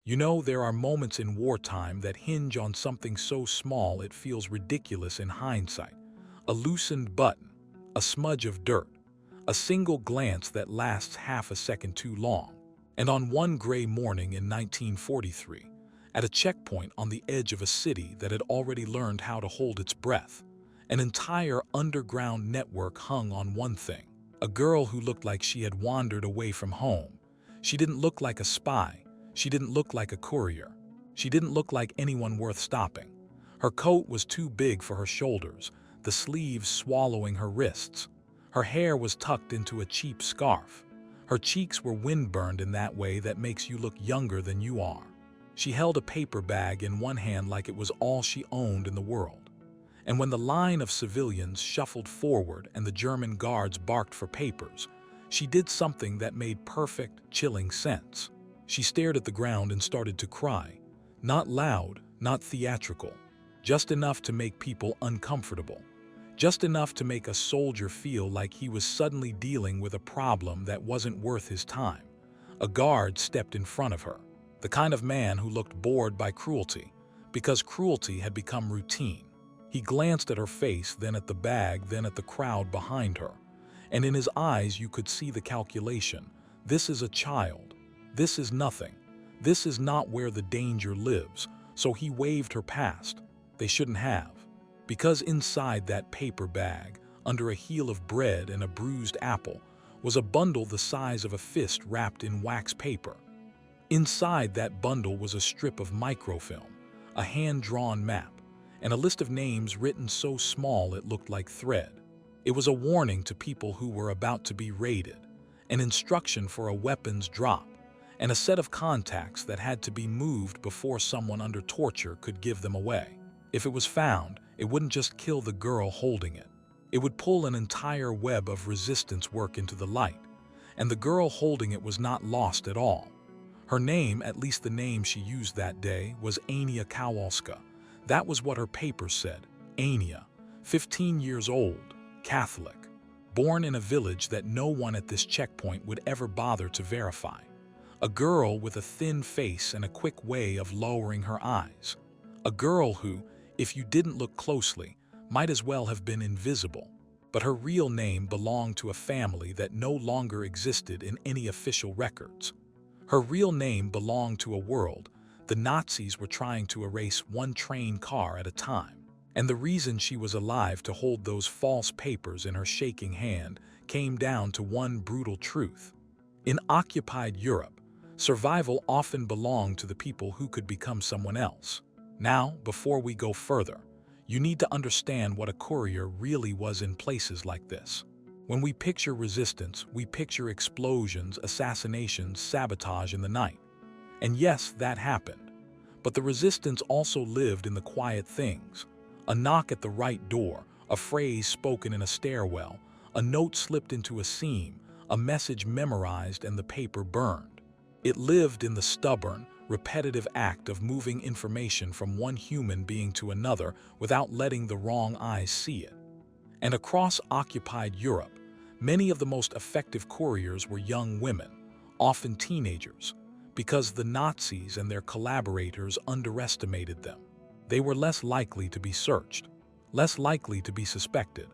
You know, there are moments in wartime that hinge on something so small it feels ridiculous in hindsight. A loosened button, a smudge of dirt, a single glance that lasts half a second too long. And on one gray morning in 1943, at a checkpoint on the edge of a city that had already learned how to hold its breath, an entire underground network hung on one thing: a girl who looked like she had wandered away from home. She didn't look like a spy. She didn't look like a courier. She didn't look like anyone worth stopping. Her coat was too big for her shoulders, the sleeves swallowing her wrists. Her hair was tucked into a cheap scarf. Her cheeks were windburned in that way that makes you look younger than you are. She held a paper bag in one hand like it was all she owned in the world. And when the line of civilians shuffled forward and the German guards barked for papers, she did something that made perfect, chilling sense. She stared at the ground and started to cry. Not loud, not theatrical, just enough to make people uncomfortable. Just enough to make a soldier feel like he was suddenly dealing with a problem that wasn't worth his time. A guard stepped in front of her, the kind of man who looked bored by cruelty, because cruelty had become routine. He glanced at her face, then at the bag, then at the crowd behind her. And in his eyes you could see the calculation. This is a child. This is nothing. This is not where the danger lives. So he waved her past. They shouldn't have. Because inside that paper bag, under a heel of bread and a bruised apple, was a bundle the size of a fist wrapped in wax paper. Inside that bundle was a strip of microfilm, a hand-drawn map, and a list of names written so small it looked like thread. It was a warning to people who were about to be raided, an instruction for a weapons drop, and a set of contacts that had to be moved before someone under torture could give them away. If it was found, it wouldn't just kill the girl holding it. It would pull an entire web of resistance work into the light, and the girl holding it was not lost at all. Her name, at least the name she used that day, was Ania Kowalska. That was what her paper said. Ania, 15 years old, Catholic, born in a village that no one at this checkpoint would ever bother to verify. A girl with a thin face and a quick way of lowering her eyes. A girl who, if you didn't look closely, might as well have been invisible. But her real name belonged to a family that no longer existed in any official records. Her real name belonged to a world the Nazis were trying to erase one train car at a time. And the reason she was alive to hold those false papers in her shaking hand came down to one brutal truth. In occupied Europe, survival often belonged to the people who could become someone else. Now, before we go further, you need to understand what a courier really was in places like this. When we picture resistance, we picture explosions, assassinations, sabotage in the night. And yes, that happened. But the resistance also lived in the quiet things. A knock at the right door, a phrase spoken in a stairwell, a note slipped into a seam, a message memorized and the paper burned. It lived in the stubborn, repetitive act of moving information from one human being to another without letting the wrong eyes see it. And across occupied Europe, many of the most effective couriers were young women, often teenagers, because the Nazis and their collaborators underestimated them. They were less likely to be searched, less likely to be suspected,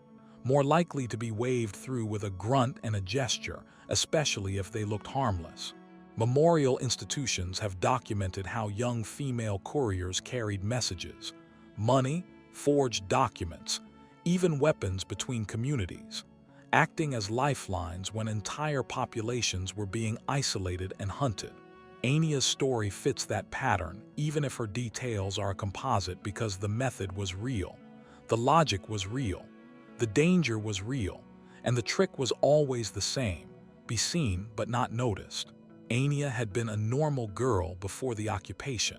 more likely to be waved through with a grunt and a gesture, especially if they looked harmless. Memorial institutions have documented how young female couriers carried messages, money, forged documents, even weapons between communities, acting as lifelines when entire populations were being isolated and hunted. Ania's story fits that pattern, even if her details are a composite, because the method was real, the logic was real, the danger was real, and the trick was always the same: be seen but not noticed. Ania had been a normal girl before the occupation.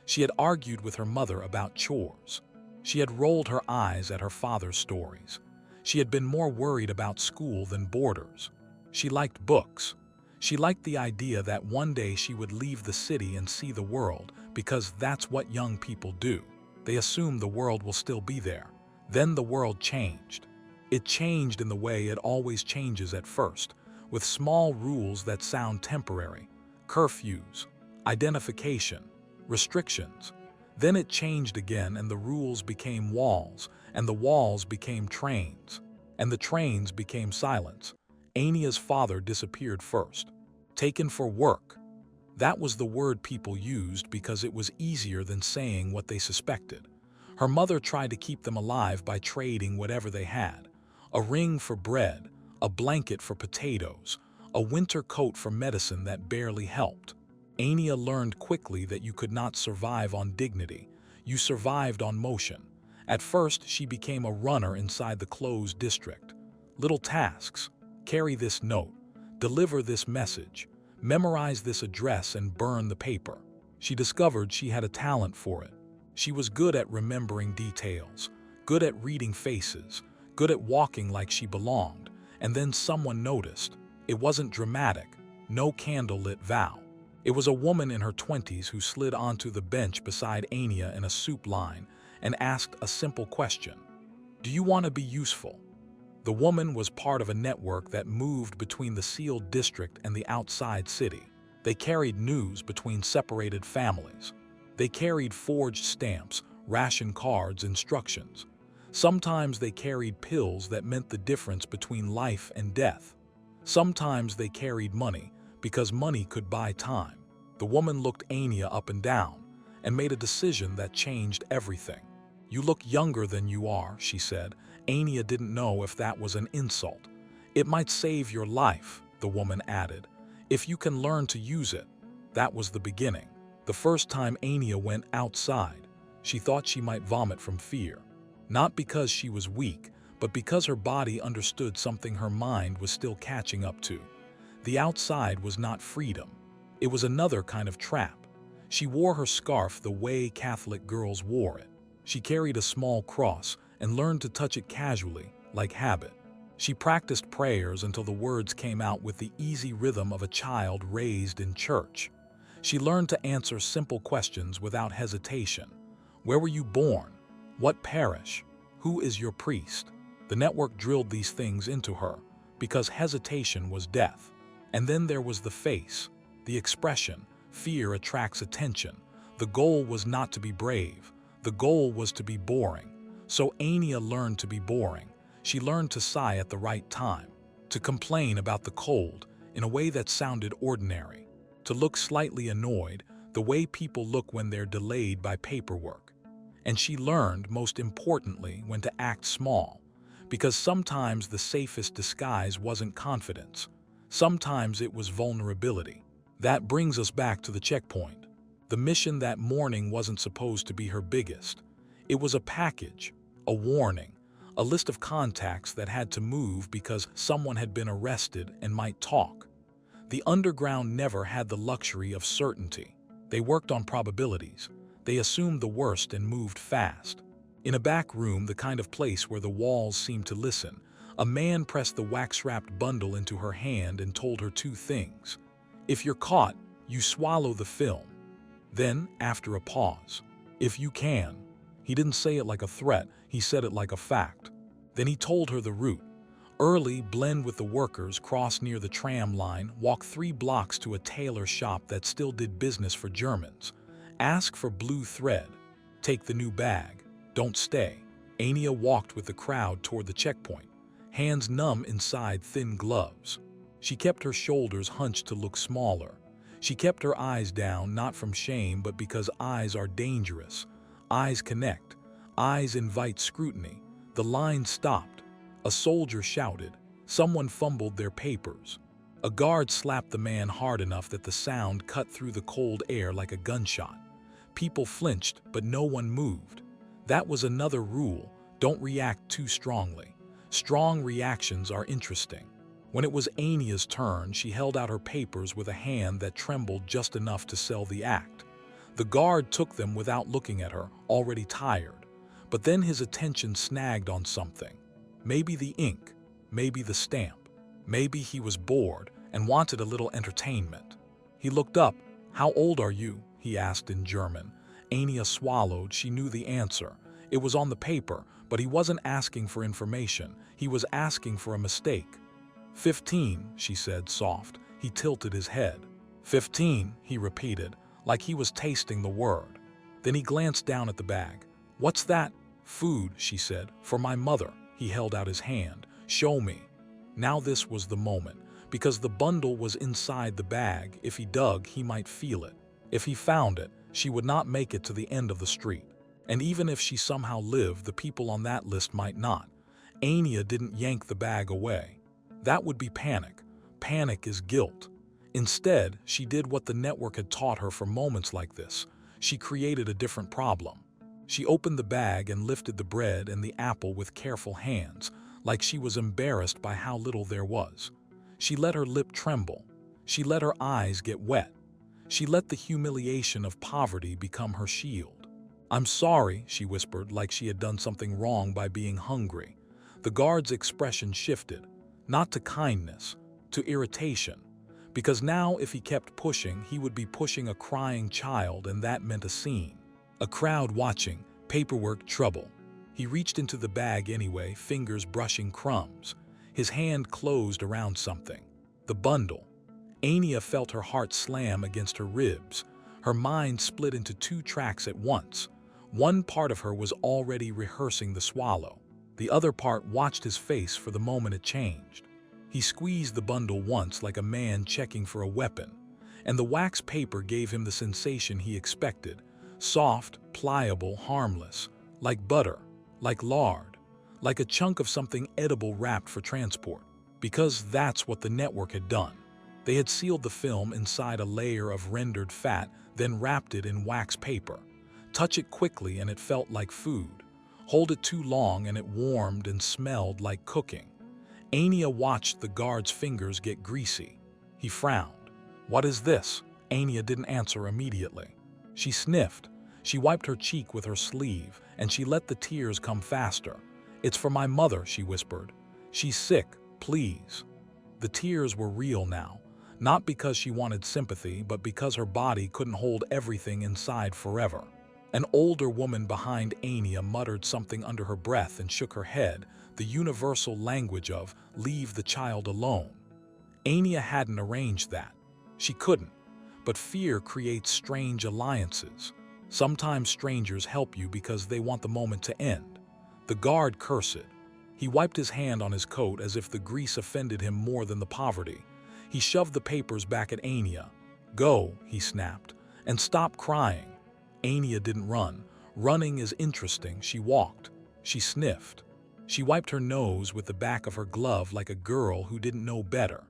She had argued with her mother about chores. She had rolled her eyes at her father's stories. She had been more worried about school than borders. She liked books. She liked the idea that one day she would leave the city and see the world, because that's what young people do. They assume the world will still be there. Then the world changed. It changed in the way it always changes at first, with small rules that sound temporary: curfews, identification, restrictions. Then it changed again and the rules became walls, and the walls became trains, and the trains became silence. Ania's father disappeared first. Taken for work. That was the word people used because it was easier than saying what they suspected. Her mother tried to keep them alive by trading whatever they had. A ring for bread, a blanket for potatoes, a winter coat for medicine that barely helped. Ania learned quickly that you could not survive on dignity. You survived on motion. At first, she became a runner inside the closed district. Little tasks. Carry this note. Deliver this message. Memorize this address and burn the paper. She discovered she had a talent for it. She was good at remembering details, good at reading faces, good at walking like she belonged. And then someone noticed. It wasn't dramatic, no candlelit vow. It was a woman in her 20s who slid onto the bench beside Ania in a soup line and asked a simple question. Do you want to be useful? The woman was part of a network that moved between the sealed district and the outside city. They carried news between separated families. They carried forged stamps, ration cards, instructions. Sometimes they carried pills that meant the difference between life and death. Sometimes they carried money, because money could buy time. The woman looked Ania up and down and made a decision that changed everything. You look younger than you are, she said. Ania didn't know if that was an insult. It might save your life, the woman added, if you can learn to use it. That was the beginning. The first time Ania went outside, she thought she might vomit from fear. Not because she was weak, but because her body understood something her mind was still catching up to. The outside was not freedom. It was another kind of trap. She wore her scarf the way Catholic girls wore it. She carried a small cross and learned to touch it casually, like habit. She practiced prayers until the words came out with the easy rhythm of a child raised in church. She learned to answer simple questions without hesitation. Where were you born? What parish? Who is your priest? The network drilled these things into her because hesitation was death. And then there was the face, the expression. Fear attracts attention. The goal was not to be brave. The goal was to be boring. So Ania learned to be boring. She learned to sigh at the right time, to complain about the cold in a way that sounded ordinary, to look slightly annoyed, the way people look when they're delayed by paperwork. And she learned, most importantly, when to act small, because sometimes the safest disguise wasn't confidence. Sometimes it was vulnerability. That brings us back to the checkpoint. The mission that morning wasn't supposed to be her biggest. It was a package, a warning, a list of contacts that had to move because someone had been arrested and might talk. The underground never had the luxury of certainty. They worked on probabilities. They assumed the worst and moved fast. In a back room, the kind of place where the walls seemed to listen, a man pressed the wax-wrapped bundle into her hand and told her two things. If you're caught, you swallow the film. Then, after a pause, if you can. He didn't say it like a threat, he said it like a fact. Then he told her the route. Early, blend with the workers, cross near the tram line, walk 3 blocks to a tailor shop that still did business for Germans. Ask for blue thread. Take the new bag. Don't stay. Ania walked with the crowd toward the checkpoint, hands numb inside thin gloves. She kept her shoulders hunched to look smaller. She kept her eyes down, not from shame, but because eyes are dangerous. Eyes connect. Eyes invite scrutiny. The line stopped. A soldier shouted. Someone fumbled their papers. A guard slapped the man hard enough that the sound cut through the cold air like a gunshot. People flinched, but no one moved. That was another rule. Don't react too strongly. Strong reactions are interesting. When it was Ania's turn, she held out her papers with a hand that trembled just enough to sell the act. The guard took them without looking at her, already tired. But then his attention snagged on something. Maybe the ink, maybe the stamp. Maybe he was bored and wanted a little entertainment. He looked up. How old are you? He asked in German. Ania swallowed. She knew the answer. It was on the paper, but he wasn't asking for information. He was asking for a mistake. 15, she said, soft. He tilted his head. 15, he repeated, like he was tasting the word. Then he glanced down at the bag. "What's that?" "Food," she said. "For my mother." He held out his hand. "Show me." Now this was the moment, because the bundle was inside the bag. If he dug, he might feel it. If he found it, she would not make it to the end of the street. And even if she somehow lived, the people on that list might not. Anya didn't yank the bag away. That would be panic. Panic is guilt. Instead, she did what the network had taught her for moments like this. She created a different problem. She opened the bag and lifted the bread and the apple with careful hands, like she was embarrassed by how little there was. She let her lip tremble. She let her eyes get wet. She let the humiliation of poverty become her shield. "I'm sorry," she whispered, like she had done something wrong by being hungry. The guard's expression shifted, not to kindness, to irritation. Because now, if he kept pushing, he would be pushing a crying child, and that meant a scene. A crowd watching, paperwork, trouble. He reached into the bag anyway, fingers brushing crumbs. His hand closed around something. The bundle. Anya felt her heart slam against her ribs. Her mind split into two tracks at once. One part of her was already rehearsing the swallow. The other part watched his face for the moment it changed. He squeezed the bundle once like a man checking for a weapon, and the wax paper gave him the sensation he expected. Soft, pliable, harmless, like butter, like lard, like a chunk of something edible wrapped for transport. Because that's what the network had done. They had sealed the film inside a layer of rendered fat, then wrapped it in wax paper. Touch it quickly and it felt like food. Hold it too long and it warmed and smelled like cooking. Anya watched the guard's fingers get greasy. He frowned. "What is this?" Anya didn't answer immediately. She sniffed. She wiped her cheek with her sleeve, and she let the tears come faster. "It's for my mother," she whispered. "She's sick, please." The tears were real now, not because she wanted sympathy, but because her body couldn't hold everything inside forever. An older woman behind Anya muttered something under her breath and shook her head, the universal language of, "Leave the child alone." Anya hadn't arranged that. She couldn't. But fear creates strange alliances. Sometimes strangers help you because they want the moment to end. The guard cursed. He wiped his hand on his coat as if the grease offended him more than the poverty. He shoved the papers back at Anya. "Go," he snapped, "and stop crying." Anya didn't run. Running is interesting. She walked. She sniffed. She wiped her nose with the back of her glove like a girl who didn't know better.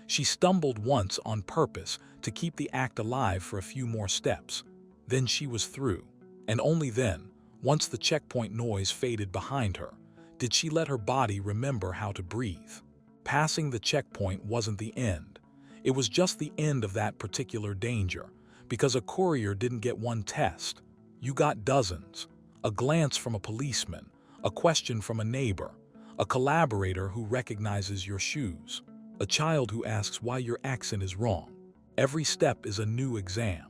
She stumbled once on purpose to keep the act alive for a few more steps. Then she was through. And only then, once the checkpoint noise faded behind her, did she let her body remember how to breathe. Passing the checkpoint wasn't the end. It was just the end of that particular danger, because a courier didn't get one test. You got dozens. A glance from a policeman, a question from a neighbor, a collaborator who recognizes your shoes, a child who asks why your accent is wrong. Every step is a new exam.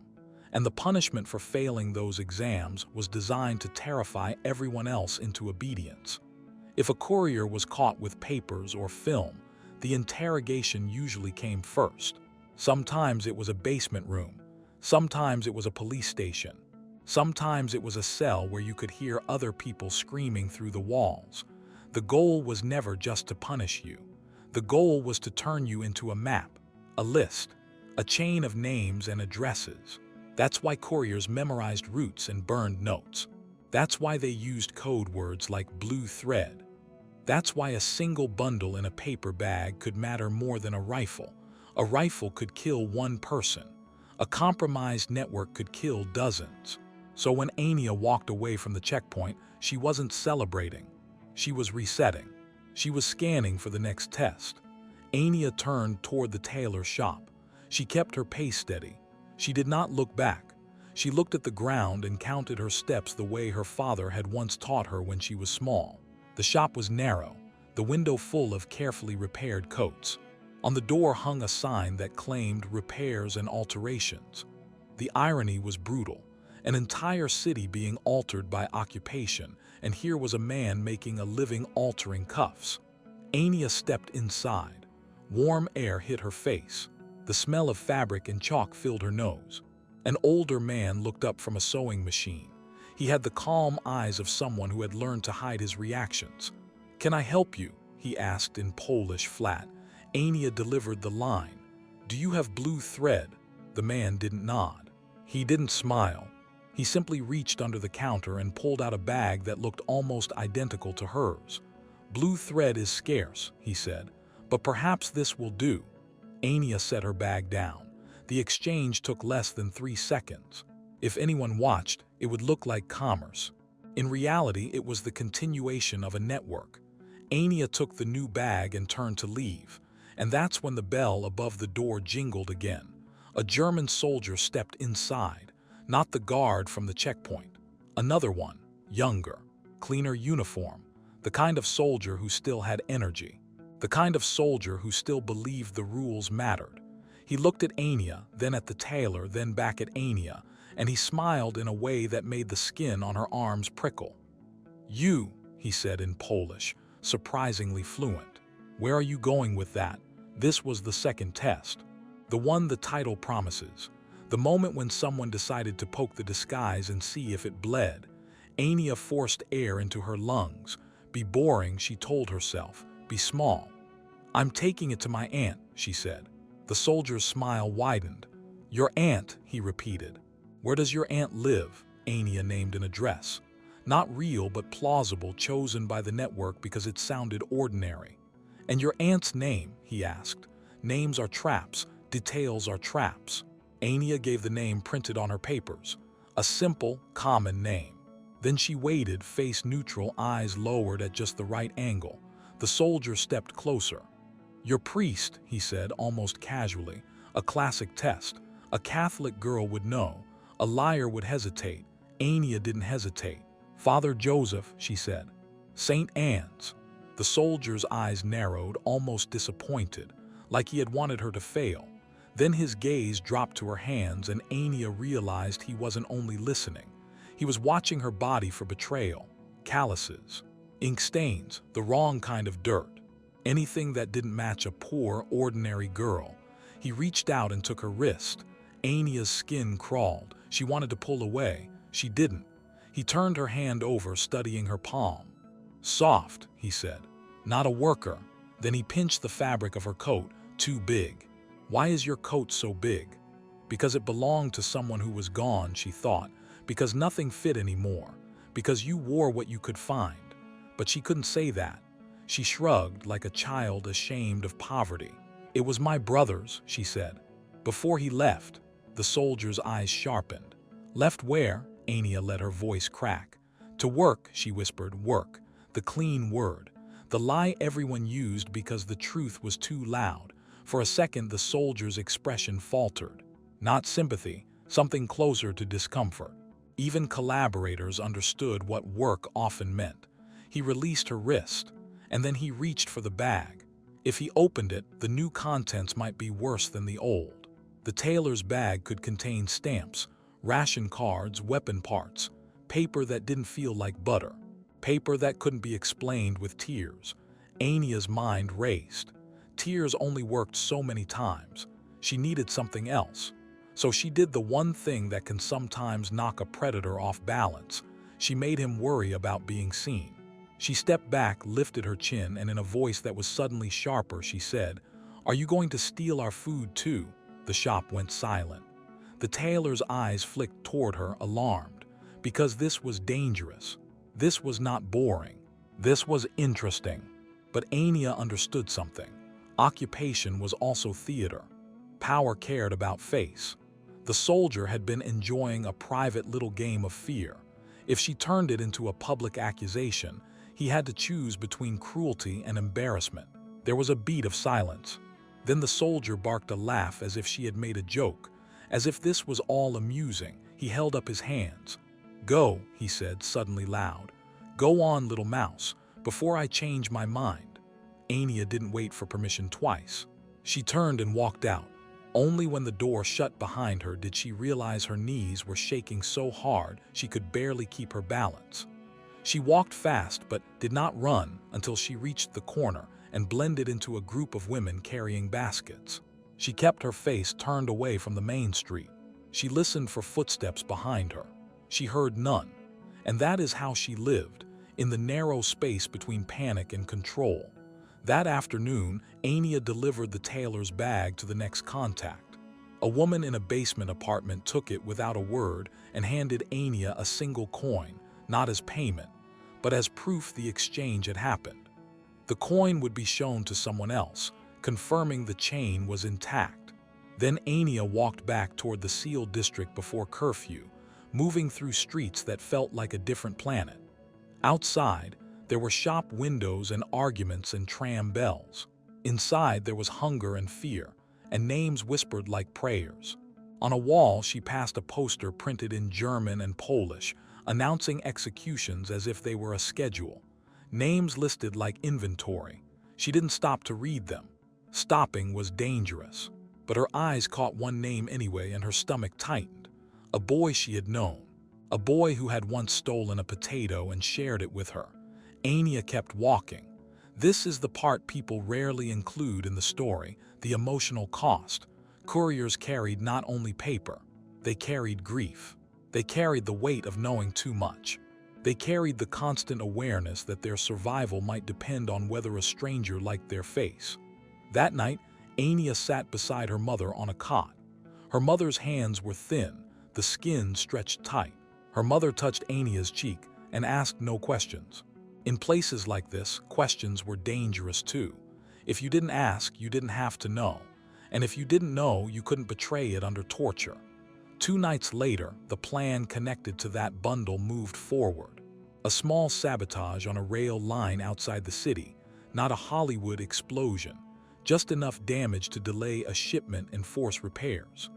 And the punishment for failing those exams was designed to terrify everyone else into obedience. If a courier was caught with papers or film, the interrogation usually came first. Sometimes it was a basement room. Sometimes it was a police station. Sometimes it was a cell where you could hear other people screaming through the walls. The goal was never just to punish you. The goal was to turn you into a map, a list, a chain of names and addresses. That's why couriers memorized routes and burned notes. That's why they used code words like blue thread. That's why a single bundle in a paper bag could matter more than a rifle. A rifle could kill one person. A compromised network could kill dozens. So when Anya walked away from the checkpoint, she wasn't celebrating. She was resetting. She was scanning for the next test. Anya turned toward the tailor shop. She kept her pace steady. She did not look back. She looked at the ground and counted her steps the way her father had once taught her when she was small. The shop was narrow, the window full of carefully repaired coats. On the door hung a sign that claimed repairs and alterations. The irony was brutal. An entire city being altered by occupation, and here was a man making a living altering cuffs. Anya stepped inside. Warm air hit her face. The smell of fabric and chalk filled her nose. An older man looked up from a sewing machine. He had the calm eyes of someone who had learned to hide his reactions. "Can I help you?" he asked in Polish flat. Ania delivered the line. "Do you have blue thread?" The man didn't nod. He didn't smile. He simply reached under the counter and pulled out a bag that looked almost identical to hers. "Blue thread is scarce," he said, "but perhaps this will do." Ania set her bag down. The exchange took less than 3 seconds. If anyone watched, it would look like commerce. In reality, it was the continuation of a network. Ania took the new bag and turned to leave, and that's when the bell above the door jingled again. A German soldier stepped inside, not the guard from the checkpoint. Another one, younger, cleaner uniform, the kind of soldier who still had energy, the kind of soldier who still believed the rules mattered. He looked at Ania, then at the tailor, then back at Ania, and he smiled in a way that made the skin on her arms prickle. "You," he said in Polish, surprisingly fluent. "Where are you going with that?" This was the second test. The one the title promises. The moment when someone decided to poke the disguise and see if it bled. Ania forced air into her lungs. Be boring, she told herself. Be small. "I'm taking it to my aunt," she said. The soldier's smile widened. "Your aunt," he repeated. "Where does your aunt live?" Ania named an address. Not real, but plausible, chosen by the network because it sounded ordinary. "And your aunt's name?" he asked. "Names are traps. Details are traps." Ania gave the name printed on her papers. A simple, common name. Then she waited, face neutral, eyes lowered at just the right angle. The soldier stepped closer. "Your priest," he said almost casually. A classic test. A Catholic girl would know. A liar would hesitate. Ania didn't hesitate. "Father Joseph," she said. "St. Anne's." The soldier's eyes narrowed, almost disappointed, like he had wanted her to fail. Then his gaze dropped to her hands, and Ania realized he wasn't only listening. He was watching her body for betrayal. Calluses, ink stains, the wrong kind of dirt. Anything that didn't match a poor, ordinary girl. He reached out and took her wrist. Ania's skin crawled. She wanted to pull away. She didn't. He turned her hand over, studying her palm. "Soft," he said. "Not a worker." Then he pinched the fabric of her coat. "Too big." "Why is your coat so big?" "Because it belonged to someone who was gone," she thought. "Because nothing fit anymore. Because you wore what you could find." But she couldn't say that. She shrugged like a child ashamed of poverty. "It was my brother's," she said. "Before he left." The soldier's eyes sharpened. "Left where?" Ania let her voice crack. "To work," she whispered. "Work." The clean word. The lie everyone used because the truth was too loud. For a second, the soldier's expression faltered. Not sympathy, something closer to discomfort. Even collaborators understood what work often meant. He released her wrist, and then he reached for the bag. If he opened it, the new contents might be worse than the old. The tailor's bag could contain stamps, ration cards, weapon parts, paper that didn't feel like butter, paper that couldn't be explained with tears. Ania's mind raced. Tears only worked so many times. She needed something else. So she did the one thing that can sometimes knock a predator off balance. She made him worry about being seen. She stepped back, lifted her chin, and in a voice that was suddenly sharper, she said, "Are you going to steal our food too?" The shop went silent. The tailor's eyes flicked toward her, alarmed, because this was dangerous. This was not boring. This was interesting. But Ania understood something. Occupation was also theater. Power cared about face. The soldier had been enjoying a private little game of fear. If she turned it into a public accusation, he had to choose between cruelty and embarrassment. There was a beat of silence. Then the soldier barked a laugh as if she had made a joke, as if this was all amusing. He held up his hands. "Go," he said, suddenly loud. "Go on, little mouse, before I change my mind." Ania didn't wait for permission twice. She turned and walked out. Only when the door shut behind her did she realize her knees were shaking so hard she could barely keep her balance. She walked fast but did not run until she reached the corner and blended into a group of women carrying baskets. She kept her face turned away from the main street. She listened for footsteps behind her. She heard none. And that is how she lived, in the narrow space between panic and control. That afternoon, Anya delivered the tailor's bag to the next contact. A woman in a basement apartment took it without a word and handed Anya a single coin, not as payment, but as proof the exchange had happened. The coin would be shown to someone else, confirming the chain was intact. Then Anya walked back toward the Seal district before curfew, moving through streets that felt like a different planet. Outside, there were shop windows and arguments and tram bells. Inside, there was hunger and fear, and names whispered like prayers. On a wall, she passed a poster printed in German and Polish, announcing executions as if they were a schedule. Names listed like inventory. She didn't stop to read them. Stopping was dangerous. But her eyes caught one name anyway, and her stomach tightened. A boy she had known. A boy who had once stolen a potato and shared it with her. Anya kept walking. This is the part people rarely include in the story, the emotional cost. Couriers carried not only paper, they carried grief. They carried the weight of knowing too much. They carried the constant awareness that their survival might depend on whether a stranger liked their face. That night, Anya sat beside her mother on a cot. Her mother's hands were thin, the skin stretched tight. Her mother touched Anya's cheek and asked no questions. In places like this, questions were dangerous too. If you didn't ask, you didn't have to know. And if you didn't know, you couldn't betray it under torture. 2 nights later, the plan connected to that bundle moved forward. A small sabotage on a rail line outside the city, not a Hollywood explosion. Just enough damage to delay a shipment and force repairs.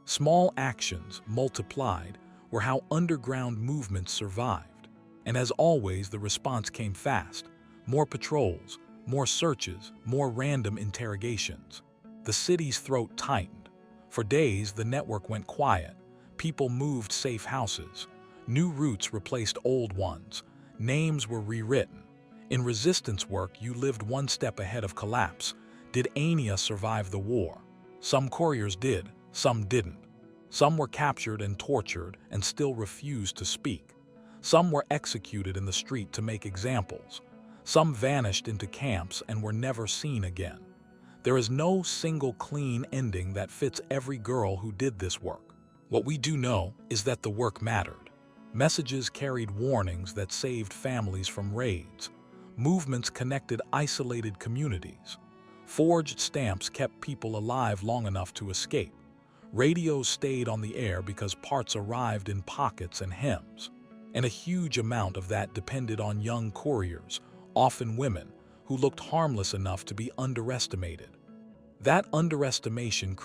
Small actions, multiplied, were how underground movements survived. And as always, the response came fast. More patrols, more searches, more random interrogations. The city's throat tightened. For days, the network went quiet. People moved safe houses. New routes replaced old ones. Names were rewritten. In resistance work, you lived one step ahead of collapse. Did Anya survive the war? Some couriers did, some didn't. Some were captured and tortured and still refused to speak. Some were executed in the street to make examples. Some vanished into camps and were never seen again. There is no single clean ending that fits every girl who did this work. What we do know is that the work mattered. Messages carried warnings that saved families from raids. Movements connected isolated communities. Forged stamps kept people alive long enough to escape. Radios stayed on the air because parts arrived in pockets and hems. And a huge amount of that depended on young couriers, often women, who looked harmless enough to be underestimated. That underestimation